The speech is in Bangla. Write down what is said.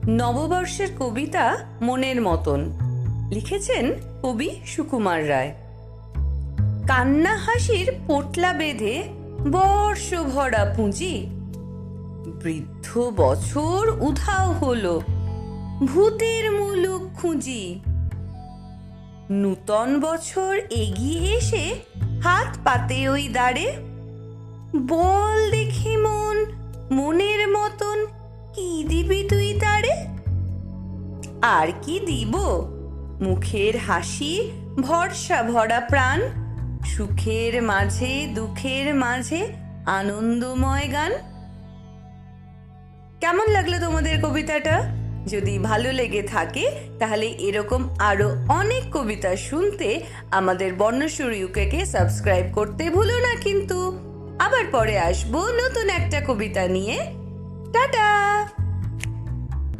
নববর্ষের কবিতা মনের মতন লিখেছেন কবি সুকুমার রায়। কান্না হাসির পোটলা বেঁধে বর্ষ ভরা পুঁজি, বৃদ্ধ বছর উধাও হলো, ভূতের মুলুক খুঁজি। নূতন বছর এগিয়ে এসে হাত পাতে ওই দাঁড়ে, বল দেখি মন মনের মতন কি দিবি তুই তারে? আর কি দিব? মুখের হাসি, ভরসা ভরা প্রাণ, সুখের মাঝে দুঃখের মাঝে আনন্দময় গান। কেমন লাগলো তোমাদের কবিতাটা? যদি ভালো লেগে থাকে তাহলে এরকম আরো অনেক কবিতা শুনতে আমাদের বর্ণসুর ইউকেকে সাবস্ক্রাইব করতে ভুলো না কিন্তু। আবার পরে আসবো নতুন একটা কবিতা নিয়ে। টাটা।